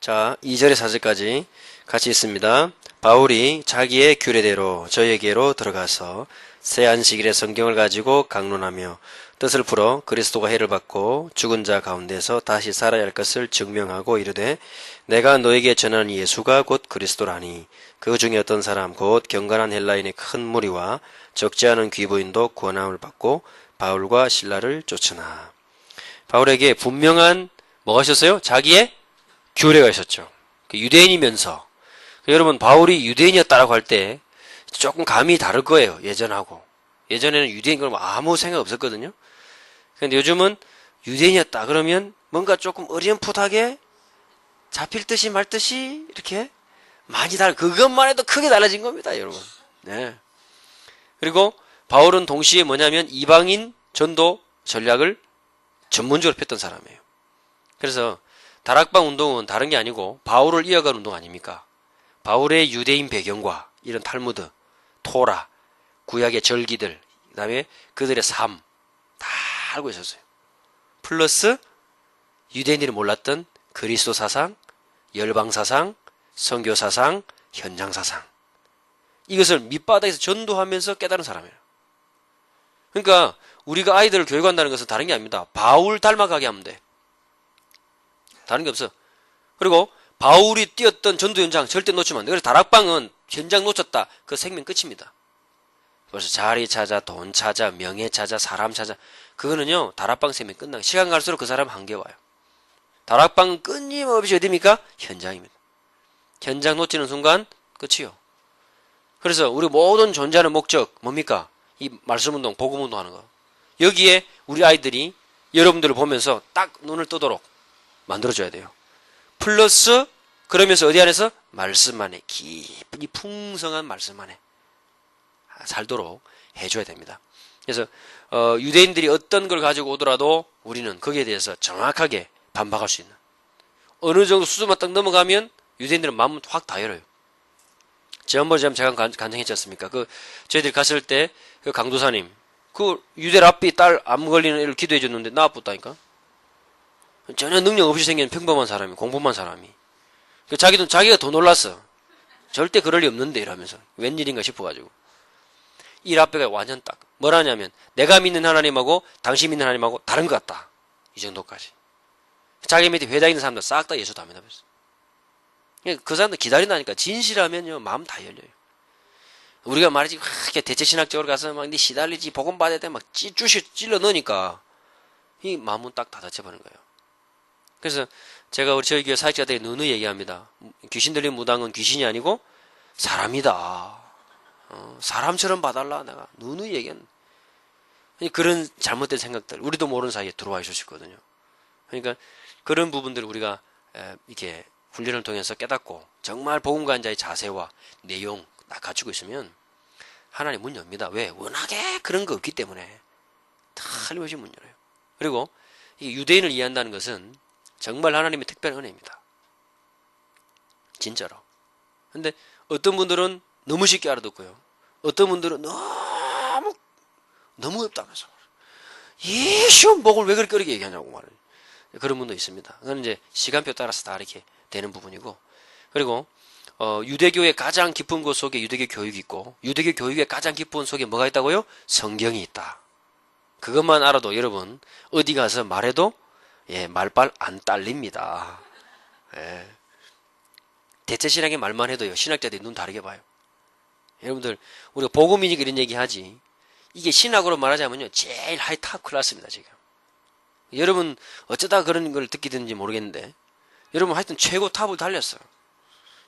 자, 2절에 4절까지 같이 있습니다. 바울이 자기의 규례대로 저에게로 들어가서 새 안식일에 성경을 가지고 강론하며 뜻을 풀어 그리스도가 해를 받고 죽은 자 가운데서 다시 살아야 할 것을 증명하고 이르되 내가 너에게 전하는 예수가 곧 그리스도라니 그 중에 어떤 사람 곧 경건한 헬라인의 큰 무리와 적지 않은 귀부인도 구원함을 받고 바울과 실라를 쫓으나. 바울에게 분명한 뭐가 있었어요? 자기의 규례가 있었죠. 유대인이면서 여러분 바울이 유대인이었다라고 할 때 조금 감이 다를 거예요. 예전하고. 예전에는 유대인 그러면 아무 생각 없었거든요. 그런데 요즘은 유대인이었다 그러면 뭔가 조금 어렴풋하게 잡힐 듯이 말 듯이 이렇게 많이 그것만 해도 크게 달라진 겁니다, 여러분. 네. 그리고 바울은 동시에 뭐냐면 이방인 전도 전략을 전문적으로 폈던 사람이에요. 그래서 다락방 운동은 다른 게 아니고 바울을 이어간 운동 아닙니까? 바울의 유대인 배경과 이런 탈무드, 토라, 구약의 절기들, 그 다음에 그들의 삶 다 알고 있었어요. 플러스 유대인들이 몰랐던 그리스도 사상, 열방 사상, 선교 사상, 현장 사상, 이것을 밑바닥에서 전도하면서 깨달은 사람이에요. 그러니까 우리가 아이들을 교육한다는 것은 다른 게 아닙니다. 바울 닮아가게 하면 돼. 다른 게 없어. 그리고 바울이 뛰었던 전도 현장 절대 놓치면 안 돼. 그래서 다락방은 현장 놓쳤다. 그 생명 끝입니다. 그래서 자리 찾아, 돈 찾아, 명예 찾아, 사람 찾아. 그거는요, 다락방 생명 끝나고 시간 갈수록 그 사람 한계 와요. 다락방은 끊임없이 어디입니까? 현장입니다. 현장 놓치는 순간 끝이요. 그래서 우리 모든 존재하는 목적 뭡니까? 이 말씀운동, 복음운동 하는 거. 여기에 우리 아이들이 여러분들을 보면서 딱 눈을 뜨도록 만들어줘야 돼요. 플러스 그러면서 어디 안에서? 말씀 안에 깊이 풍성한 말씀 안에 살도록 해줘야 됩니다. 그래서 유대인들이 어떤 걸 가지고 오더라도 우리는 거기에 대해서 정확하게 반박할 수 있는, 어느 정도 수준만 딱 넘어가면 유대인들은 마음은 확 다 열어요. 지난번에 제가 간증했지 않습니까? 저희들이 갔을 때 그 강도사님, 그 유대 랍비 딸 암 걸리는 애를 기도해 줬는데 나아붙다니까. 전혀 능력 없이 생긴 평범한 사람이, 공부만 사람이. 자기가 더 놀랐어. 절대 그럴 리 없는데 이러면서 웬일인가 싶어가지고. 이 랍비가 완전 딱 뭐라냐면 내가 믿는 하나님하고 당신 믿는 하나님하고 다른 것 같다. 이 정도까지. 자기 밑에 회당 있는 사람들 싹 다 예수 다 믿어버렸어. 그 사람들 기다린다니까. 진실하면요 마음 다 열려요. 우리가 말이지 이렇게 대체신학적으로 가서 막 니 시달리지 복음 받아야 돼 막 찔러 넣으니까 이 마음은 딱 닫아쳐버리는 거예요. 그래서 제가 우리 저희 교회 사역자들이 누누이 얘기합니다. 귀신 들린 무당은 귀신이 아니고 사람이다. 사람처럼 봐달라 내가 누누이 얘기하는. 그런 잘못된 생각들 우리도 모르는 사이에 들어와 있을 수 있거든요. 그러니까 그런 부분들을 우리가 이렇게 훈련을 통해서 깨닫고 정말 복음가자의 자세와 내용 딱 갖추고 있으면 하나님 문 엽니다. 왜? 워낙에 그런 거 없기 때문에 틀림없이 문 열어요. 그리고 이 유대인을 이해한다는 것은 정말 하나님의 특별한 은혜입니다. 진짜로. 근데 어떤 분들은 너무 쉽게 알아듣고요. 어떤 분들은 너무 어렵다면서 이 쉬운 복을 왜 그렇게 어렵게 얘기하냐고 말을. 그런 분도 있습니다. 그건 이제 시간표 따라서 다 이렇게 되는 부분이고, 그리고 유대교의 가장 깊은 곳 속에 유대교 교육이 있고, 유대교 교육의 가장 깊은 속에 뭐가 있다고요? 성경이 있다. 그것만 알아도 여러분 어디 가서 말해도 말빨 안 딸립니다. 대체신학의 말만 해도요 신학자들이 눈 다르게 봐요. 여러분들 우리가 복음이니까 이런 얘기 하지, 이게 신학으로 말하자면요 제일 하이탑 클래스입니다. 지금 여러분 어쩌다 그런 걸 듣게 됐는지 모르겠는데 여러분 하여튼 최고 탑을 달렸어요.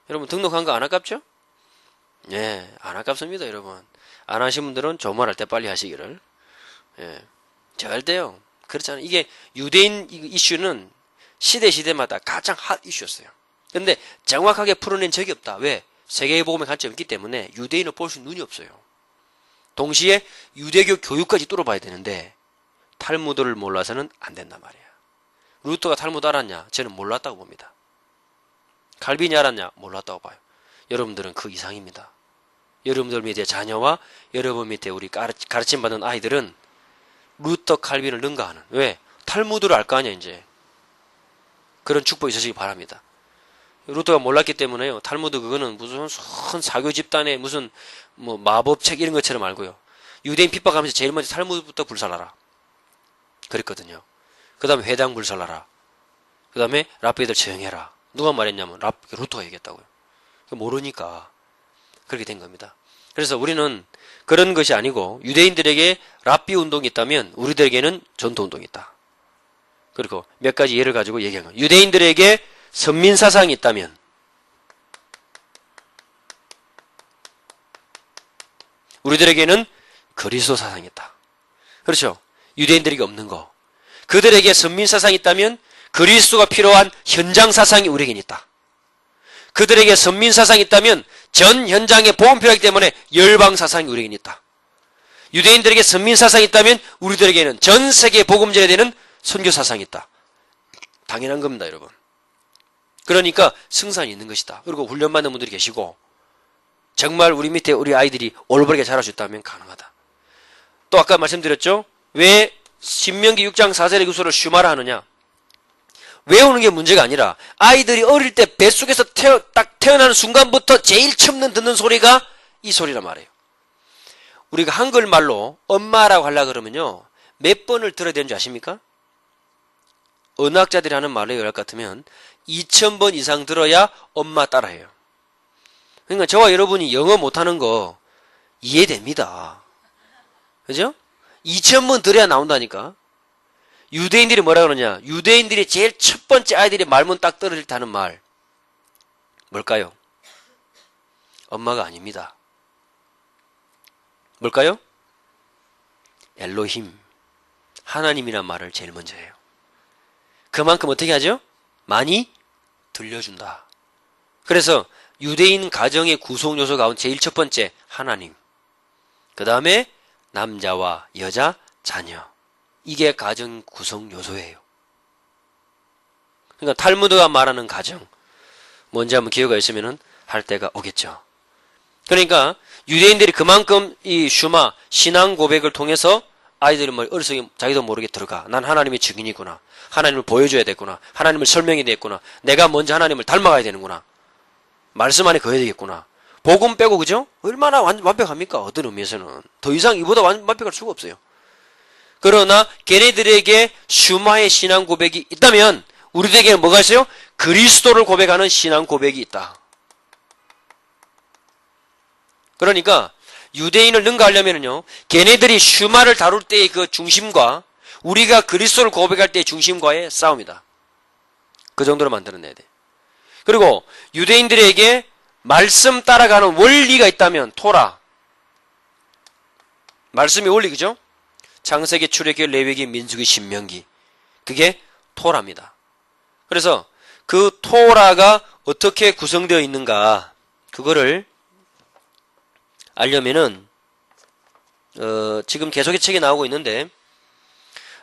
여러분 등록한 거 안 아깝죠? 예, 안 아깝습니다. 여러분 안 하신 분들은 조말할 때 빨리 하시기를. 절대요 그렇잖아요. 이게 유대인 이슈는 시대마다 가장 핫 이슈였어요. 근데 정확하게 풀어낸 적이 없다. 왜? 세계복음의 관점이 있기 때문에 유대인을 볼 수 있는 눈이 없어요. 동시에 유대교 교육까지 뚫어봐야 되는데 탈무드를 몰라서는 안 된단 말이에요. 루터가 탈무드 알았냐? 저는 몰랐다고 봅니다. 칼빈이 알았냐? 몰랐다고 봐요. 여러분들은 그 이상입니다. 여러분들 밑에 자녀와 여러분 밑에 우리 가르침받는 아이들은 루터 칼빈을 능가하는, 왜? 탈무드를 알 거 아니야 이제. 그런 축복이 있으시기 바랍니다. 루터가 몰랐기 때문에요. 탈무드 그거는 무슨 큰 사교 집단의 무슨 뭐 마법책 이런 것처럼 알고요. 유대인 핍박하면서 제일 먼저 탈무드부터 불살라라. 그랬거든요. 그 다음에 회당 불살라라. 그 다음에 랍비들 처형해라. 누가 말했냐면 루터가 얘기했다고요. 모르니까 그렇게 된 겁니다. 그래서 우리는 그런 것이 아니고 유대인들에게 랍비 운동이 있다면 우리들에게는 전도 운동이 있다. 그리고 몇 가지 예를 가지고 얘기한 거예요. 유대인들에게 선민 사상이 있다면 우리들에게는 그리스도 사상이 있다. 그렇죠? 유대인들에게 없는 거. 그들에게 선민 사상이 있다면 그리스도가 필요한 현장 사상이 우리에게는 있다. 그들에게 선민 사상이 있다면 전 현장에 복음 필요하기 때문에 열방 사상이 우리에게는 있다. 유대인들에게 선민 사상이 있다면 우리들에게는 전 세계 복음 전해야 되는 선교 사상이 있다. 당연한 겁니다, 여러분. 그러니까 승산이 있는 것이다. 그리고 훈련받는 분들이 계시고 정말 우리 밑에 우리 아이들이 올바르게 자랄 수 있다면 가능하다. 또 아까 말씀드렸죠? 왜 신명기 6장 4절의 구소를 슈마라 하느냐? 외우는 게 문제가 아니라 아이들이 어릴 때 뱃속에서 딱 태어나는 순간부터 제일 처음 듣는 소리가 이 소리란 말이에요. 우리가 한글말로 엄마라고 하려고 그러면요. 몇 번을 들어야 되는지 아십니까? 언어학자들이 하는 말로 얘기할 것 같으면 2000번 이상 들어야 엄마 따라해요. 그러니까 저와 여러분이 영어 못하는 거 이해됩니다. 그죠? 2000번 들어야 나온다니까. 유대인들이 뭐라 그러냐? 유대인들이 제일 첫 번째 아이들이 말문 딱 떨어질 때 하는 말 뭘까요? 엄마가 아닙니다. 뭘까요? 엘로힘, 하나님이란 말을 제일 먼저 해요. 그만큼 어떻게 하죠? 많이 들려준다. 그래서 유대인 가정의 구성 요소 가운데 제일 첫 번째 하나님, 그 다음에 남자와 여자, 자녀. 이게 가정 구성 요소예요. 그러니까 탈무드가 말하는 가정, 뭔지 한번 기회가 있으면 할 때가 오겠죠. 그러니까 유대인들이 그만큼 이 슈마 신앙 고백을 통해서 아이들이 뭐 어렸을 때 자기도 모르게 들어가. 난 하나님의 증인이구나. 하나님을 보여줘야 되겠구나. 하나님을 설명해야 되겠구나. 내가 먼저 하나님을 닮아가야 되는구나. 말씀 안에 거해야 되겠구나. 복음 빼고 그죠? 얼마나 완벽합니까? 어떤 의미에서는. 더 이상 이보다 완벽할 수가 없어요. 그러나 걔네들에게 슈마의 신앙 고백이 있다면 우리들에게는 뭐가 있어요? 그리스도를 고백하는 신앙 고백이 있다. 그러니까 유대인을 능가하려면요, 걔네들이 슈마를 다룰 때의 그 중심과 우리가 그리스도를 고백할 때의 중심과의 싸움이다. 그 정도로 만들어내야 돼. 그리고 유대인들에게 말씀 따라가는 원리가 있다면 토라. 말씀의 원리, 그죠? 창세기, 출애굽기, 레위기, 민수기, 신명기. 그게 토라입니다. 그래서 그 토라가 어떻게 구성되어 있는가, 그거를 알려면은 지금 계속의 책이 나오고 있는데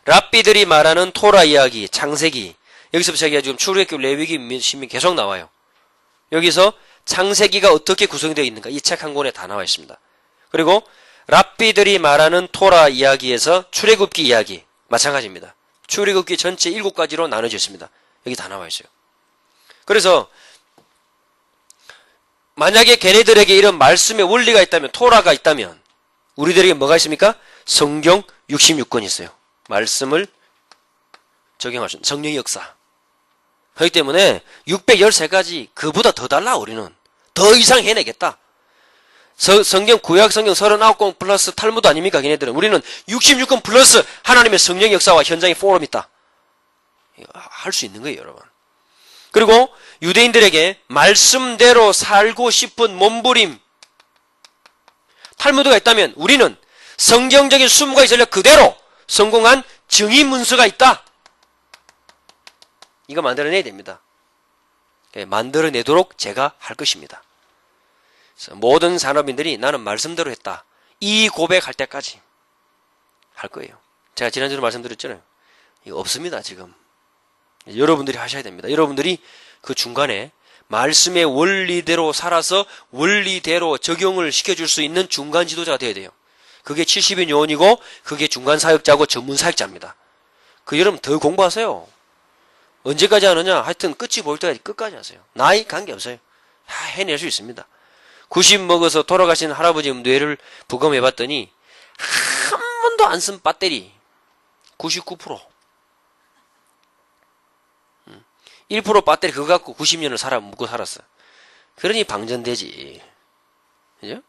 랍비들이 말하는 토라 이야기, 창세기, 여기서부터 제가 지금 출애굽기, 레위기, 민수기 계속 나와요. 여기서 창세기가 어떻게 구성되어 있는가 이 책 한 권에 다 나와 있습니다. 그리고 랍비들이 말하는 토라 이야기에서 출애굽기 이야기 마찬가지입니다. 출애굽기 전체 7가지로 나눠져 있습니다. 여기 다 나와 있어요. 그래서 만약에 걔네들에게 이런 말씀의 원리가 있다면, 토라가 있다면 우리들에게 뭐가 있습니까? 성경 66권이 있어요. 말씀을 적용할 수 있는 성령의 역사. 그렇기 때문에 613가지 그보다 더 달라. 우리는 더 이상 해내겠다. 성경 구약 성경 39권 플러스 탈무드 아닙니까? 걔네들은. 우리는 66권 플러스 하나님의 성령의 역사와 현장의 포럼이 있다. 할 수 있는 거예요, 여러분. 그리고 유대인들에게 말씀대로 살고 싶은 몸부림, 탈무드가 있다면 우리는 성경적인 숨과 전략 그대로 성공한 증인 문서가 있다. 이거 만들어내야 됩니다. 만들어내도록 제가 할 것입니다. 모든 산업인들이 나는 말씀대로 했다. 이 고백할 때까지 할 거예요. 제가 지난주에 말씀드렸잖아요. 이거 없습니다, 지금. 여러분들이 하셔야 됩니다. 여러분들이 그 중간에 말씀의 원리대로 살아서 원리대로 적용을 시켜줄 수 있는 중간 지도자가 되어야 돼요. 그게 70인 요원이고 그게 중간 사역자고 전문 사역자입니다. 그 여러분 더 공부하세요. 언제까지 하느냐? 하여튼 끝이 보일 때까지 끝까지 하세요. 나이 관계없어요. 해낼 수 있습니다. 90 먹어서 돌아가신 할아버지 뇌를 부검해봤더니 한 번도 안 쓴 배터리 99%. 1% 배터리 그거 갖고 90년을 묵고 살았어. 그러니 방전되지. 그죠?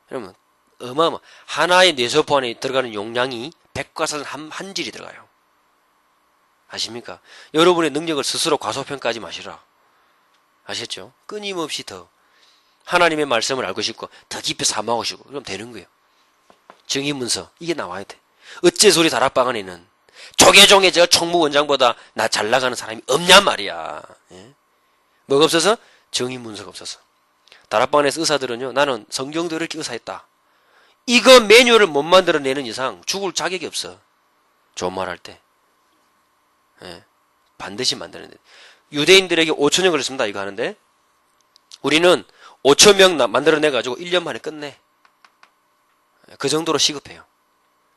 그러면 어마어마. 하나의 뇌세포 안에 들어가는 용량이 백과사전 한 질이 들어가요. 아십니까? 여러분의 능력을 스스로 과소평가하지 마시라. 아셨죠? 끊임없이 더 하나님의 말씀을 알고 싶고 더 깊이 사모하고 싶고 그럼 되는 거예요. 증인문서 이게 나와야 돼. 어째 소리 다락방 안에는 조계종의 저 총무원장보다 나 잘 나가는 사람이 없냔 말이야. 예? 뭐가 없어서? 증인문서가 없어서. 다락방 안에서 의사들은요, 나는 성경대로 이렇게 의사했다. 이거 매뉴얼을 못 만들어내는 이상 죽을 자격이 없어. 좋은 말 할 때. 예, 반드시 만드는 데. 유대인들에게 5,000년 걸렸습니다. 이거 하는데 우리는 5,000명 만들어내가지고 1년 만에 끝내. 그 정도로 시급해요.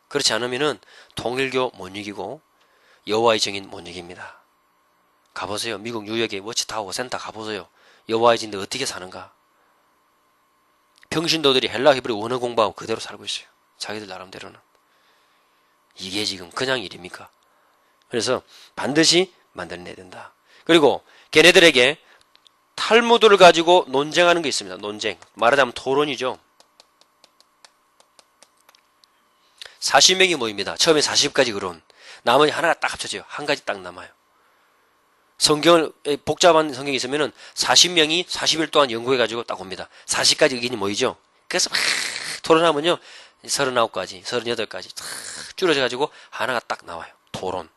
그렇지 않으면은 통일교 못 이기고 여호와의 증인 못 이깁니다. 가보세요. 미국 뉴욕의 워치타워 센터 가보세요. 여호와의 증인들 어떻게 사는가. 평신도들이 헬라 히브리 원어 공부하고 그대로 살고 있어요. 자기들 나름대로는. 이게 지금 그냥 일입니까? 그래서 반드시 만들어내야 된다. 그리고 걔네들에게 탈무드를 가지고 논쟁하는 게 있습니다. 논쟁. 말하자면 토론이죠. 40명이 모입니다. 처음에 40가지 그론. 나머지 하나가 딱 합쳐져요. 한 가지 딱 남아요. 성경을, 복잡한 성경이 있으면은 40명이 40일 동안 연구해가지고 딱 옵니다. 40가지 의견이 모이죠. 그래서 막 토론하면요. 39가지, 38가지 탁 줄어져가지고 하나가 딱 나와요. 토론.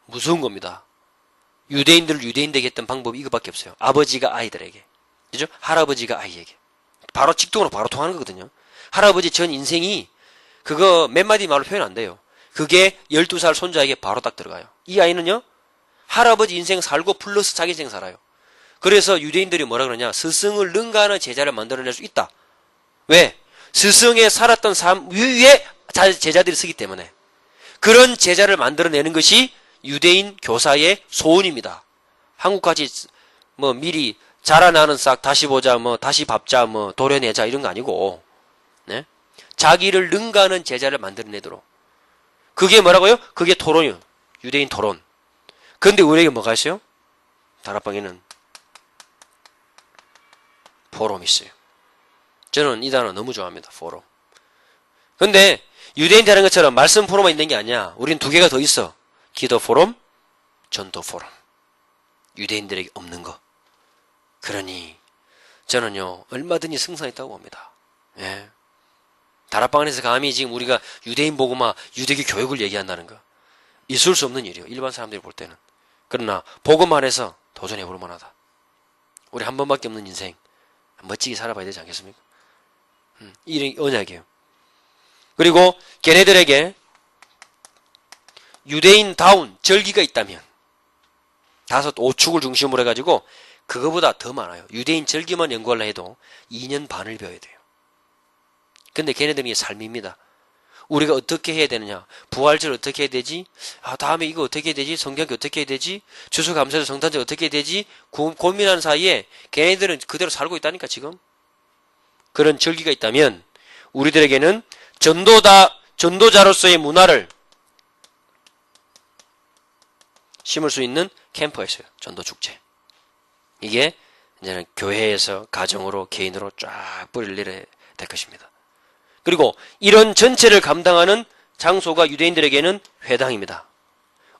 무서운 겁니다. 유대인들을 유대인 되게 했던 방법이 이거밖에 없어요. 아버지가 아이들에게. 그죠? 할아버지가 아이에게. 바로 직통으로 바로 통하는 거거든요. 할아버지 전 인생이 그거 몇 마디 말로 표현 안 돼요. 그게 12살 손자에게 바로 딱 들어가요. 이 아이는요. 할아버지 인생 살고 플러스 자기 인생 살아요. 그래서 유대인들이 뭐라 그러냐. 스승을 능가하는 제자를 만들어낼 수 있다. 왜? 스승에 살았던 삶 위에 제자들이 쓰기 때문에. 그런 제자를 만들어내는 것이 유대인 교사의 소원입니다. 한국같이 뭐 미리 자라나는 싹 다시 보자 뭐 다시 밟자 뭐 도려내자 이런 거 아니고 네? 자기를 능가하는 제자를 만들어내도록. 그게 뭐라고요? 그게 토론이요. 유대인 토론. 그런데 우리에게 뭐가 있어요? 다락방에는 포럼이 있어요. 저는 이 단어 너무 좋아합니다. 포럼. 근데 유대인들 하는 것처럼 말씀 포럼만 있는 게 아니야. 우린 두 개가 더 있어. 기도 포럼, 전도 포럼. 유대인들에게 없는 거. 그러니 저는요 얼마든지 승산있다고 봅니다. 예. 다락방 안에서 감히 지금 우리가 유대인 보고만 유대교 교육을 얘기한다는 거 있을 수 없는 일이에요. 일반 사람들이 볼 때는. 그러나 복음만 해서 도전해볼 만하다. 우리 한 번밖에 없는 인생 멋지게 살아봐야 되지 않겠습니까? 이 언약이에요. 그리고 걔네들에게 유대인다운 절기가 있다면 5축을 중심으로 해가지고 그거보다 더 많아요. 유대인 절기만 연구하려 해도 2년 반을 배워야 돼요. 근데 걔네들이 삶입니다. 우리가 어떻게 해야 되느냐. 부활절 어떻게 해야 되지? 다음에 이거 어떻게 해야 되지? 성경기 어떻게 해야 되지? 추수감사절 성탄절 어떻게 해야 되지? 고민하는 사이에 걔네들은 그대로 살고 있다니까 지금. 그런 절기가 있다면 우리들에게는 전도자로서의 문화를 심을 수 있는 캠프가 있어요. 전도축제. 이게 이제는 교회에서 가정으로 개인으로 쫙 뿌리를 내려야 될 것입니다. 그리고 이런 전체를 감당하는 장소가 유대인들에게는 회당입니다.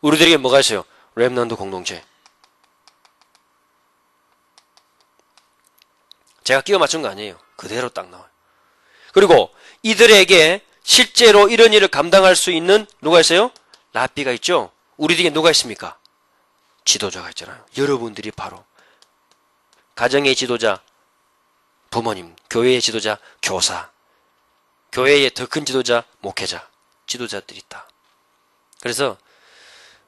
우리들에게 뭐가 있어요? 렘넌트 공동체. 제가 끼워 맞춘 거 아니에요. 그대로 딱 나와요. 그리고 이들에게 실제로 이런 일을 감당할 수 있는 누가 있어요? 랍비가 있죠? 우리들에게 누가 있습니까? 지도자가 있잖아요. 여러분들이 바로 가정의 지도자, 부모님, 교회의 지도자, 교사, 교회의 더 큰 지도자, 목회자, 지도자들이 있다. 그래서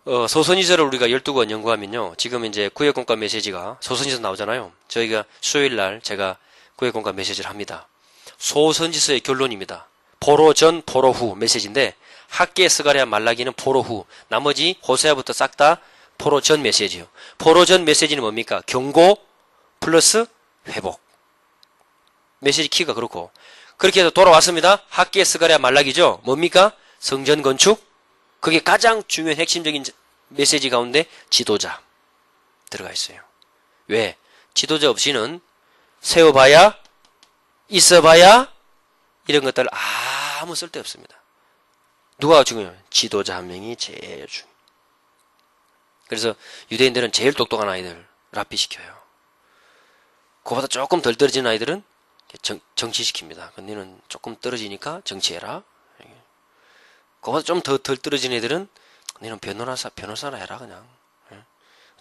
소선지서를 우리가 12권 연구하면요. 지금 이제 구약공과 메시지가 소선지서 나오잖아요. 저희가 수요일날 제가 구약공과 메시지를 합니다. 소선지서의 결론입니다. 포로 전, 포로 후 메시지인데 학계, 스가랴, 말라기는 포로 후, 나머지 호세아부터 싹 다 포로 전 메시지요. 포로 전 메시지는 뭡니까? 경고 플러스 회복. 메시지 키가 그렇고. 그렇게 해서 돌아왔습니다. 학기에 스가랴 말라기죠. 뭡니까? 성전 건축. 그게 가장 중요한 핵심적인 메시지 가운데 지도자 들어가 있어요. 왜? 지도자 없이는 세워봐야 있어봐야 이런 것들 아무 쓸데 없습니다. 누가 중요해요? 지도자 한 명이 제일 중요해요. 그래서 유대인들은 제일 똑똑한 아이들 랍비시켜요. 그거보다 조금 덜 떨어진 아이들은 정치시킵니다. 너는 조금 떨어지니까 정치해라. 그거보다 좀 덜 떨어진 애들은 너는 변호사나 해라 그냥.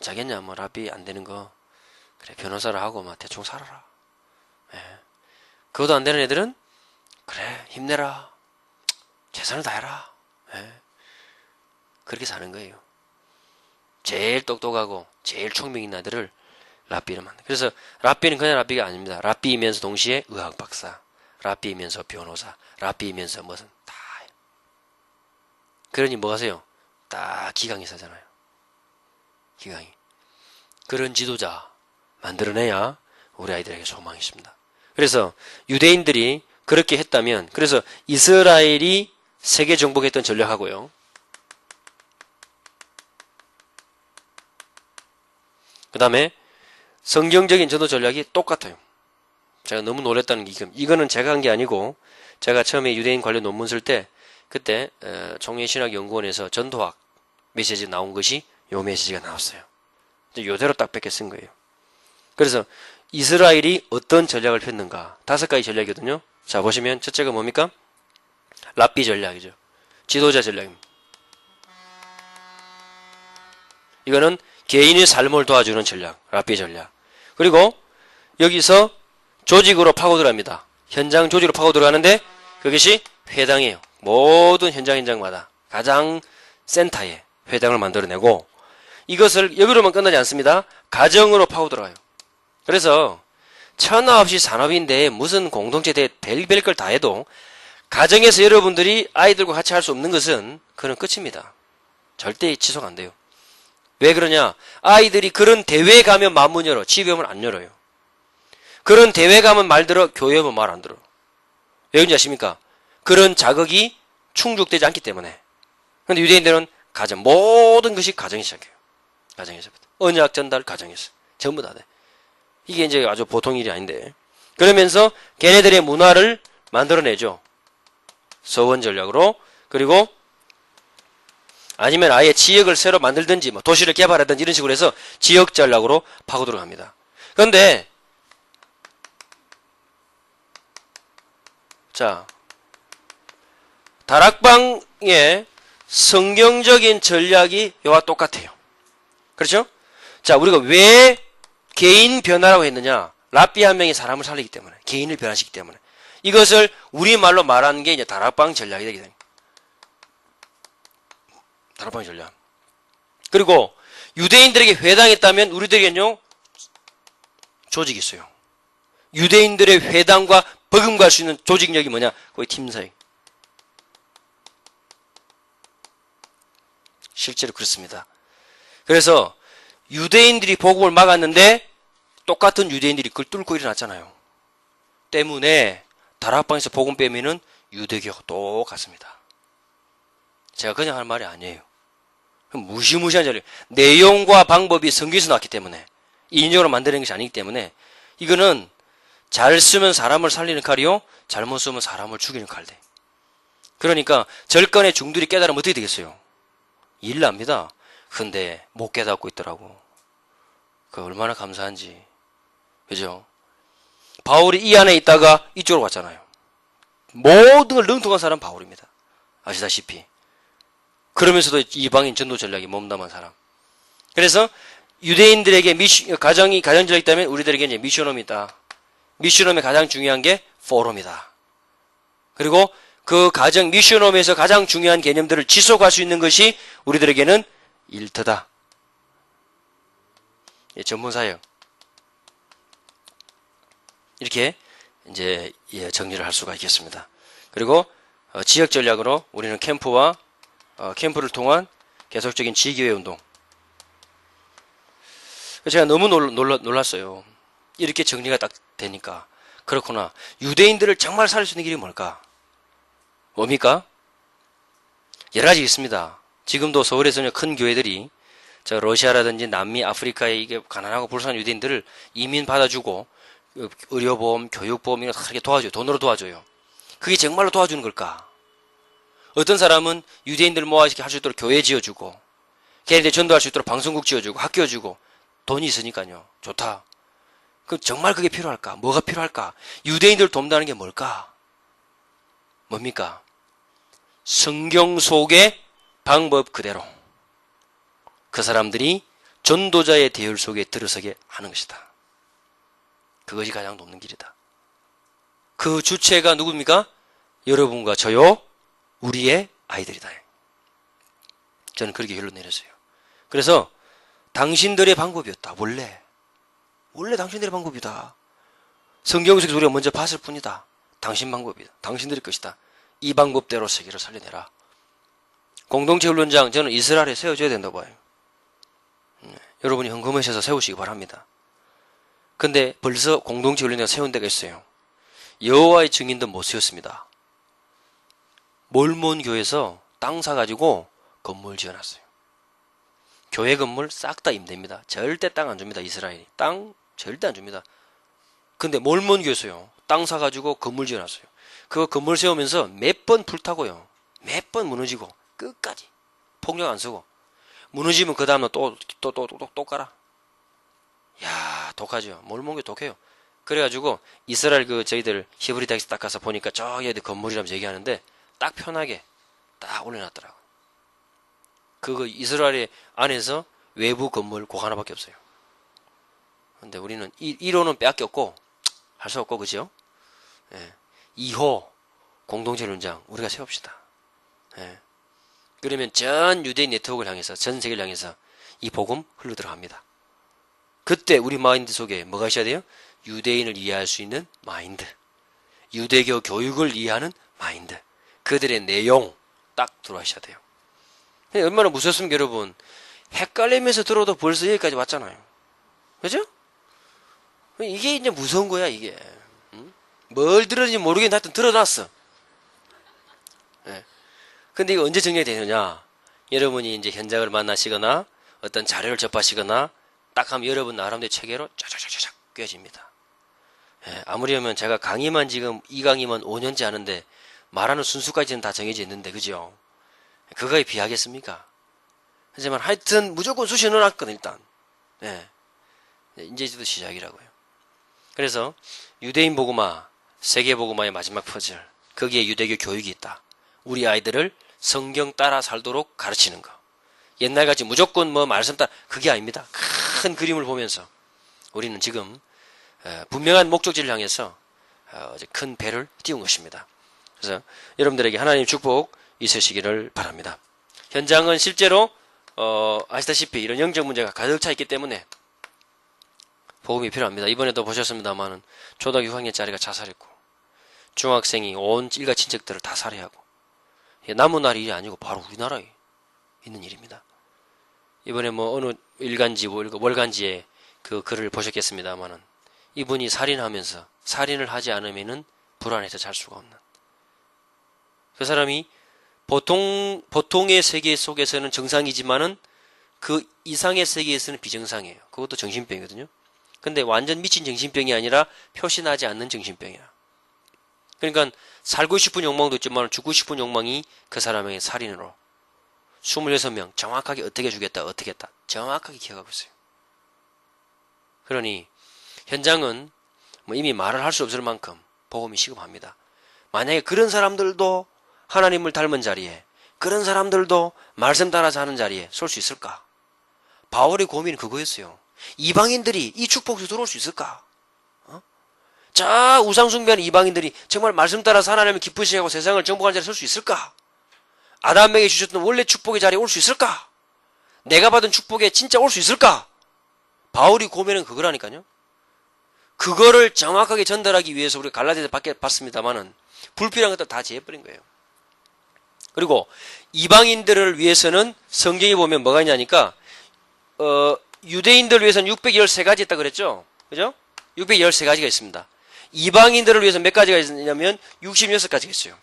자겠냐 뭐 랍비 안 되는 거 그래 변호사를 하고 막 대충 살아라. 그것도 안 되는 애들은 그래 힘내라. 최선을 다해라. 그렇게 사는 거예요. 제일 똑똑하고 제일聪明 있는 아들을 랍비를 만나. 그래서 랍비는 그냥 랍비가 아닙니다. 랍비이면서 동시에 의학 박사, 랍비이면서 변호사, 랍비이면서 무슨 다. 그러니 뭐 하세요? 딱 기강의사잖아요. 기강의. 그런 지도자 만들어내야 우리 아이들에게 소망이 있습니다. 그래서 유대인들이 그렇게 했다면, 그래서 이스라엘이 세계 정복했던 전략하고요. 그 다음에 성경적인 전도 전략이 똑같아요. 제가 너무 놀랬다는 게 이거는 제가 한 게 아니고 제가 처음에 유대인 관련 논문 쓸 때 그때 총회신학연구원에서 전도학 메시지 나온 것이 요 메시지가 나왔어요. 요대로 딱 뺏겨 쓴 거예요. 그래서 이스라엘이 어떤 전략을 폈는가 5가지 전략이거든요. 자 보시면 첫째가 뭡니까? 랍비 전략이죠. 지도자 전략입니다. 이거는 개인의 삶을 도와주는 전략, 랍비 전략. 그리고 여기서 조직으로 파고 들어갑니다. 현장 조직으로 파고 들어가는데 그것이 회당이에요. 모든 현장마다 가장 센터에 회당을 만들어내고 이것을 여기로만 끝나지 않습니다. 가정으로 파고 들어가요. 그래서 천하 없이 산업인데 무슨 공동체 대 별별 걸 다 해도 가정에서 여러분들이 아이들과 같이 할 수 없는 것은 그건 끝입니다. 절대 지속 안 돼요. 왜 그러냐? 아이들이 그런 대회에 가면 마음문 열어. 집에 오면 안 열어요. 그런 대회 가면 말 들어. 교회 오면 말 안 들어. 왜 그런지 아십니까? 그런 자극이 충족되지 않기 때문에. 그런데 유대인들은 가정, 모든 것이 가정이 시작해요. 가정에서부터. 언약 전달 가정에서. 전부 다 돼. 이게 이제 아주 보통 일이 아닌데. 그러면서 걔네들의 문화를 만들어내죠. 서원 전략으로. 그리고 아니면 아예 지역을 새로 만들든지 뭐 도시를 개발하든지 이런 식으로 해서 지역 전략으로 파고 들어갑니다. 그런데 자 다락방의 성경적인 전략이 이와 똑같아요. 그렇죠? 자 우리가 왜 개인 변화라고 했느냐? 랍비 한 명이 사람을 살리기 때문에 개인을 변화시키기 때문에 이것을 우리말로 말하는 게 이제 다락방 전략이 되게 됩니다. 다락방 전략. 그리고 유대인들에게 회당했다면 우리들에게는요 조직이 있어요. 유대인들의 회당과 버금갈 수 있는 조직력이 뭐냐? 거의 팀사역. 실제로 그렇습니다. 그래서 유대인들이 복음을 막았는데 똑같은 유대인들이 그걸 뚫고 일어났잖아요. 때문에 다락방에서 복음 빼면은 유대교하고 똑같습니다. 제가 그냥 할 말이 아니에요. 무시무시한 자료. 내용과 방법이 성경에서 나왔기 때문에 인용으로 만드는 것이 아니기 때문에 이거는 잘 쓰면 사람을 살리는 칼이요. 잘못 쓰면 사람을 죽이는 칼 돼. 그러니까 절간의 중들이 깨달으면 어떻게 되겠어요? 일 납니다. 근데 못 깨닫고 있더라고. 그 얼마나 감사한지. 그죠? 바울이 이 안에 있다가 이쪽으로 왔잖아요. 모든 걸 능통한 사람은 바울입니다. 아시다시피. 그러면서도 이방인 전도 전략이 몸담은 사람. 그래서 유대인들에게 가정 전략이 있다면 우리들에게 이제 미션홈이 있다. 미션홈의 가장 중요한 게 포럼이다. 그리고 그 가정 미션홈에서 가장 중요한 개념들을 지속할 수 있는 것이 우리들에게는 일터다. 예, 전문사역. 이렇게 이제 정리를 할 수가 있겠습니다. 그리고 지역 전략으로 우리는 캠프와 캠프를 통한 계속적인 지교회 운동. 제가 너무 놀랐어요. 이렇게 정리가 딱 되니까. 그렇구나. 유대인들을 정말 살릴 수 있는 길이 뭘까? 뭡니까? 여러 가지 있습니다. 지금도 서울에서는 큰 교회들이 저 러시아라든지 남미, 아프리카에 이게 가난하고 불쌍한 유대인들을 이민 받아주고 의료보험, 교육보험 이런 거 이렇게 도와줘요. 돈으로 도와줘요. 그게 정말로 도와주는 걸까? 어떤 사람은 유대인들 모아서 할 수 있도록 교회 지어주고 걔네들 전도할 수 있도록 방송국 지어주고 학교 주고 돈이 있으니까요. 좋다. 그럼 정말 그게 필요할까? 뭐가 필요할까? 유대인들 돕는다는 게 뭘까? 뭡니까? 성경 속의 방법 그대로 그 사람들이 전도자의 대열 속에 들어서게 하는 것이다. 그것이 가장 돕는 길이다. 그 주체가 누굽니까? 여러분과 저요, 우리의 아이들이다. 저는 그렇게 결론 내렸어요. 그래서 당신들의 방법이었다. 원래 당신들의 방법이다. 성경 속에서 우리가 먼저 봤을 뿐이다. 당신 방법이다. 당신들의 것이다. 이 방법대로 세계를 살려내라. 공동체 훈련장 저는 이스라엘에 세워줘야 된다고 봐요. 여러분이 헌금하셔서 세우시기 바랍니다. 근데 벌써 공동체 훈련장 세운 데가 있어요. 여호와의 증인도 못 세웠습니다. 몰몬 교회에서 땅 사가지고 건물 지어놨어요. 교회 건물 싹 다 임대입니다. 절대 땅 안 줍니다. 이스라엘이. 땅 절대 안 줍니다. 근데 몰몬 교회에서요. 땅 사가지고 건물 지어놨어요. 그 건물 세우면서 몇 번 불타고요. 몇 번 무너지고 끝까지 폭력 안 쓰고 무너지면 그 다음날 또 깔아. 야 독하죠. 몰몬교 독해요. 그래가지고 이스라엘 저희들 히브리 대학에서 딱 가서 보니까 저기 애들 건물이라면서 얘기하는데 딱 편하게 딱 올려놨더라고. 그거 이스라엘 안에서 외부 건물 그 하나밖에 없어요. 근데 우리는 1호는 뺏겼고 할 수 없고 그죠? 예. 2호 공동체 훈련장 우리가 세웁시다. 예. 그러면 전 유대인 네트워크를 향해서 전 세계를 향해서 이 복음 흘러 들어갑니다. 그때 우리 마인드 속에 뭐가 있어야 돼요? 유대인을 이해할 수 있는 마인드, 유대교 교육을 이해하는 마인드, 그들의 내용 딱 들어와셔야 돼요. 얼마나 무섭습니까 여러분. 헷갈리면서 들어도 벌써 여기까지 왔잖아요. 그죠? 이게 이제 무서운 거야 이게. 뭘 들었는지 모르겠는데 하여튼 들어놨어. 예. 근데 이거 언제 정리가 되느냐? 여러분이 이제 현장을 만나시거나 어떤 자료를 접하시거나 딱 하면 여러분 나름대로 체계로 쫙쫙쫙쫙 꿰집니다. 예. 아무리 하면 제가 강의만 지금 이 강의만 5년째 하는데 말하는 순수까지는 다 정해져 있는데 그죠? 그거에 비하겠습니까? 하지만 하여튼 무조건 수시 넣어놨거든 일단. 예. 이제부터 시작이라고요. 그래서 유대인 복음화, 세계 복음화의 마지막 퍼즐. 거기에 유대교 교육이 있다. 우리 아이들을 성경 따라 살도록 가르치는 거. 옛날같이 무조건 말씀 따라 그게 아닙니다. 큰 그림을 보면서 우리는 지금 분명한 목적지를 향해서 큰 배를 띄운 것입니다. 그래서 여러분들에게 하나님의 축복 있으시기를 바랍니다. 현장은 실제로 아시다시피 이런 영적 문제가 가득 차 있기 때문에 복음이 필요합니다. 이번에도 보셨습니다만은 초등학교 6학년짜리가 자살했고 중학생이 온 일가 친척들을 다 살해하고 남은 나라 일이 아니고 바로 우리나라에 있는 일입니다. 이번에 어느 일간지 월간지에 그 글을 보셨겠습니다만은 이분이 살인하면서 살인을 하지 않으면은 불안해서 잘 수가 없는 그 사람이 보통의 세계 속에서는 정상이지만은 그 이상의 세계에서는 비정상이에요. 그것도 정신병이거든요. 근데 완전 미친 정신병이 아니라 표시나지 않는 정신병이야. 그러니까 살고 싶은 욕망도 있지만 죽고 싶은 욕망이 그 사람에게 살인으로 26명 정확하게 어떻게 죽였다 어떻게 했다 정확하게 기억하고 있어요. 그러니 현장은 이미 말을 할 수 없을 만큼 복음이 시급합니다. 만약에 그런 사람들도 하나님을 닮은 자리에 그런 사람들도 말씀 따라서 하는 자리에 설 수 있을까? 바울의 고민은 그거였어요. 이방인들이 이 축복 속에 들어올 수 있을까? 자 우상 숭배하는 이방인들이 정말 말씀 따라서 하나님을 기쁘시게 하고 세상을 정복할 자리에 설 수 있을까? 아담에게 주셨던 원래 축복의 자리에 올 수 있을까? 내가 받은 축복에 진짜 올 수 있을까? 바울이 고민은 그거라니까요. 그거를 정확하게 전달하기 위해서 우리가 갈라디아서 봤습니다만은 불필요한 것들 다 제해버린 거예요. 그리고 이방인들을 위해서는 성경에 보면 뭐가 있냐니까 유대인들을 위해서는 613가지 있다 그랬죠? 그죠? 613가지가 있습니다. 이방인들을 위해서 몇 가지가 있냐면 66가지가 있어요.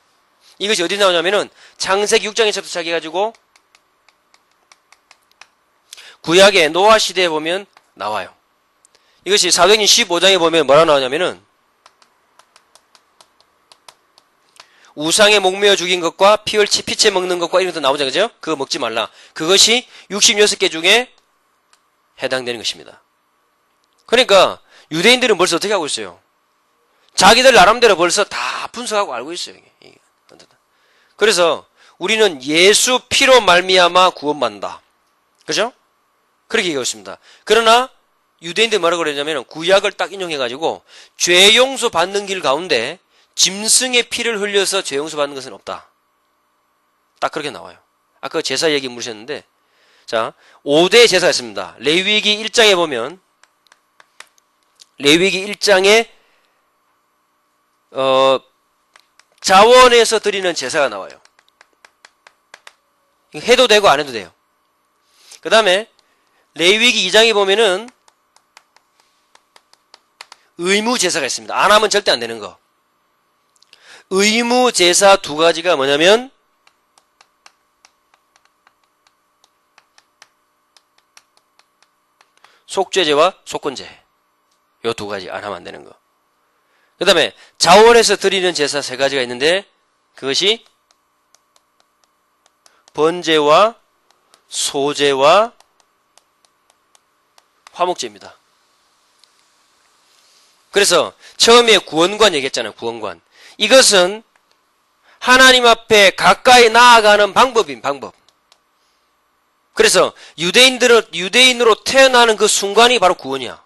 이것이 어디 나오냐면은 창세기 6장에서부터 시작해가지고 구약의 노아 시대에 보면 나와요. 이것이 사도행전 15장에 보면 뭐라 나오냐면은 우상에 목매어 죽인 것과 피채 먹는 것과 이런 것도 나오죠. 그죠? 그거 먹지 말라. 그것이 66개 중에 해당되는 것입니다. 그러니까 유대인들은 벌써 어떻게 하고 있어요? 자기들 나름대로 벌써 다 분석하고 알고 있어요. 이게. 그래서 우리는 예수 피로 말미암아 구원받는다. 그죠? 그렇게 얘기하고 있습니다. 그러나 유대인들이 뭐라고 그러냐면 구약을 딱 인용해가지고 죄 용서 받는 길 가운데 짐승의 피를 흘려서 죄 용서 받는 것은 없다. 딱 그렇게 나와요. 아까 제사 얘기 물으셨는데 자 5대 제사가 있습니다. 레위기 1장에 보면 레위기 1장에 자원에서 드리는 제사가 나와요. 해도 되고 안 해도 돼요. 그 다음에 레위기 2장에 보면은 의무 제사가 있습니다. 안 하면 절대 안 되는 거. 의무 제사 두 가지가 뭐냐면 속죄제와 속건제. 요 두 가지 안 하면 안 되는 거. 그 다음에 자원에서 드리는 제사 세 가지가 있는데 그것이 번제와 소제와 화목제입니다. 그래서 처음에 구원관 얘기했잖아요. 구원관. 이것은 하나님 앞에 가까이 나아가는 방법인 방법. 그래서 유대인으로 태어나는 그 순간이 바로 구원이야.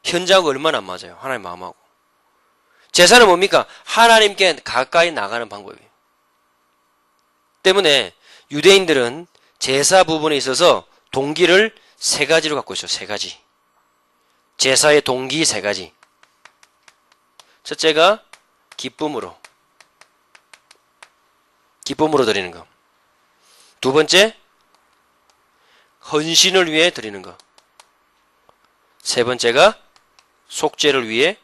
현장하고 얼마나 안 맞아요. 하나님 마음하고. 제사는 뭡니까? 하나님께 가까이 나가는 방법이에요. 때문에 유대인들은 제사 부분에 있어서 동기를 세 가지로 갖고 있어요. 세 가지. 제사의 동기 세 가지. 첫째가 기쁨으로 드리는 거. 두 번째, 헌신을 위해 드리는 거. 세 번째가 속죄를 위해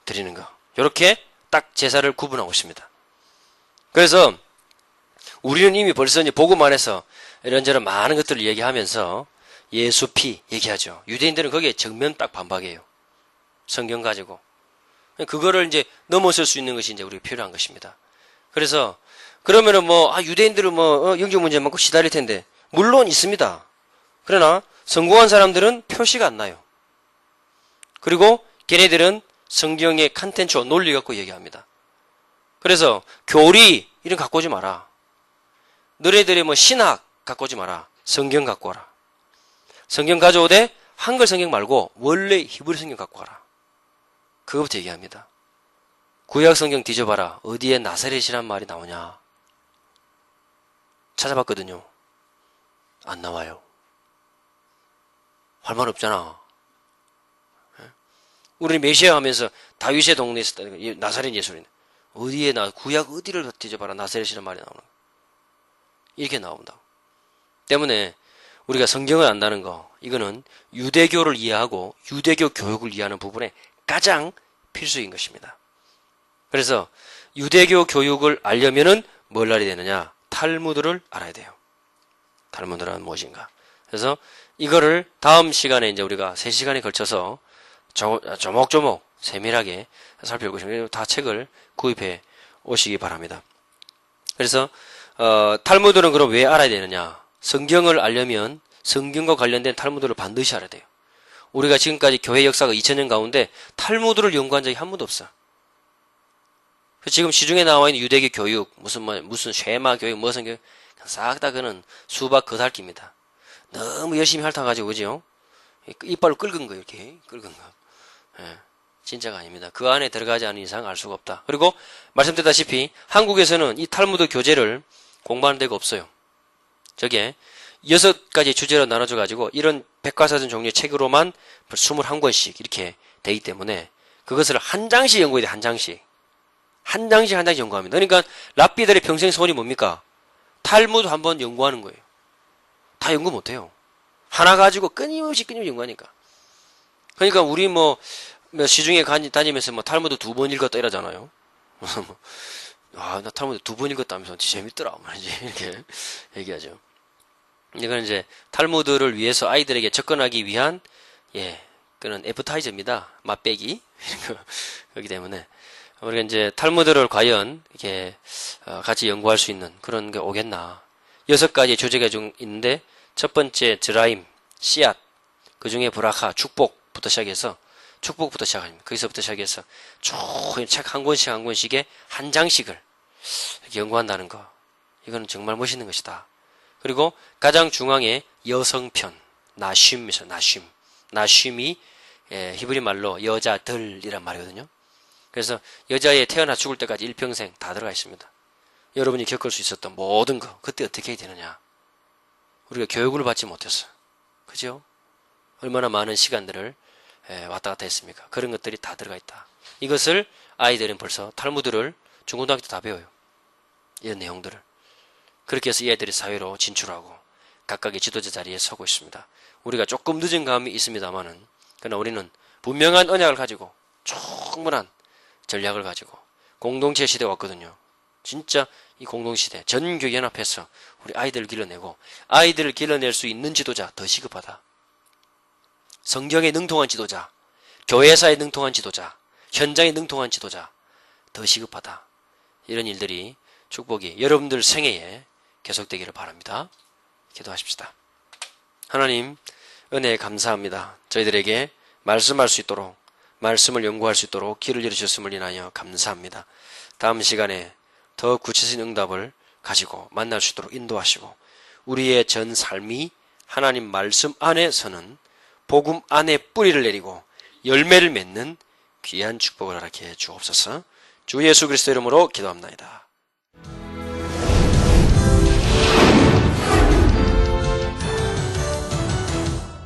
드리는 거. 이렇게 딱 제사를 구분하고 있습니다. 그래서 우리는 이미 벌써 이제 복음 안에서 이런저런 많은 것들을 얘기하면서 예수 피 얘기하죠. 유대인들은 거기에 정면 딱 반박이에요. 성경 가지고. 그거를 이제 넘어설 수 있는 것이 이제 우리가 필요한 것입니다. 그래서 그러면은 유대인들은 영적 문제 많고 시달릴 텐데 물론 있습니다. 그러나 성공한 사람들은 표시가 안 나요. 그리고 걔네들은 성경의 컨텐츠와 논리 갖고 얘기합니다. 그래서 교리 이런 거 갖고 오지 마라. 너네들의 신학 갖고 오지 마라. 성경 갖고 와라. 성경 가져오되 한글 성경 말고 원래 히브리 성경 갖고 와라. 그거부터 얘기합니다. 구약 성경 뒤져봐라. 어디에 나사렛이란 말이 나오냐. 찾아봤거든요. 안 나와요. 할 말 없잖아. 우리는 메시아 하면서 다윗의 동네에 있었다니까. 나사렛 예수님. 어디에 구약 어디를 뒤져봐라. 나사렛이란 말이 나오는 거. 이렇게 나온다. 때문에 우리가 성경을 안다는 거, 이거는 유대교를 이해하고 유대교 교육을 이해하는 부분에 가장 필수인 것입니다. 그래서 유대교 교육을 알려면은 뭘 알아야 되느냐? 탈무드를 알아야 돼요. 탈무드란 무엇인가? 그래서 이거를 다음 시간에 이제 우리가 3시간에 걸쳐서 조목조목 세밀하게 살펴볼 것입니다. 다 책을 구입해 오시기 바랍니다. 그래서 탈무드는 그럼 왜 알아야 되느냐? 성경을 알려면 성경과 관련된 탈무드를 반드시 알아야 돼요. 우리가 지금까지 교회 역사가 2000년 가운데 탈무드를 연구한 적이 한 번도 없어. 지금 시중에 나와 있는 유대교 교육, 무슨 쉐마 교육, 무슨 교육, 싹 다 그는 수박 겉핥기입니다. 너무 열심히 핥아가지고, 그죠? 이빨로 긁은 거, 이렇게. 긁은 거. 예, 진짜가 아닙니다. 그 안에 들어가지 않은 이상 알 수가 없다. 그리고, 말씀드렸다시피, 한국에서는 이 탈무드 교재를 공부하는 데가 없어요. 저게, 6가지 주제로 나눠져가지고, 이런 백과사전 종류의 책으로만 21권씩 이렇게 되기 때문에, 그것을 한 장씩 연구해야 돼, 한 장씩. 한 장씩 연구합니다. 그러니까, 랍비들의 평생 소원이 뭡니까? 탈무드 한번 연구하는 거예요. 다 연구 못해요. 하나 가지고 끊임없이 연구하니까. 그러니까 우리 시중에 다니면서 탈무드 2번 읽었다 이러잖아요. 나 탈무드 2번 읽었다면서 재밌더라. 이렇게 얘기하죠. 이건 이제 탈무드를 위해서 아이들에게 접근하기 위한, 그런 애프타이저입니다. 맛배기. 그렇기 때문에. 우리가 이제 탈무드를 과연 이렇게 같이 연구할 수 있는 그런 게 오겠나. 6가지 조제가 좀 있는데, 첫 번째 드라임, 씨앗, 그 중에 브라카, 축복부터 시작합니다. 거기서부터 시작해서 쭉 책 한 권씩 한 권씩에 한 장씩을 이렇게 연구한다는 거. 이거는 정말 멋있는 것이다. 그리고 가장 중앙에 여성편, 나쉼이죠. 나쉼이 히브리 말로 여자들이란 말이거든요. 그래서 여자의 태어나 죽을 때까지 일평생 다 들어가 있습니다. 여러분이 겪을 수 있었던 모든 거, 그때 어떻게 해야 되느냐. 우리가 교육을 받지 못했어. 그죠? 얼마나 많은 시간들을 왔다 갔다 했습니까? 그런 것들이 다 들어가 있다. 이것을 아이들은 벌써 탈무드를 중고등학교 때 다 배워요. 이런 내용들을. 그렇게 해서 이 애들이 사회로 진출하고 각각의 지도자 자리에 서고 있습니다. 우리가 조금 늦은 감이 있습니다만은, 그러나 우리는 분명한 언약을 가지고 충분한 전략을 가지고 공동체 시대가 왔거든요. 진짜 이 공동시대 전교 연합해서 우리 아이들을 길러내고, 아이들을 길러낼 수 있는 지도자 더 시급하다. 성경에 능통한 지도자, 교회사에 능통한 지도자, 현장에 능통한 지도자 더 시급하다. 이런 일들이, 축복이 여러분들 생애에 계속되기를 바랍니다. 기도하십시다. 하나님, 은혜에 감사합니다. 저희들에게 말씀할 수 있도록, 말씀을 연구할 수 있도록 길을 열어주셨음을 인하여 감사합니다. 다음 시간에 더 구체적인 응답을 가지고 만날 수 있도록 인도하시고, 우리의 전 삶이 하나님 말씀 안에서는 복음 안에 뿌리를 내리고 열매를 맺는 귀한 축복을 허락해 주옵소서. 주 예수 그리스도 이름으로 기도합나이다.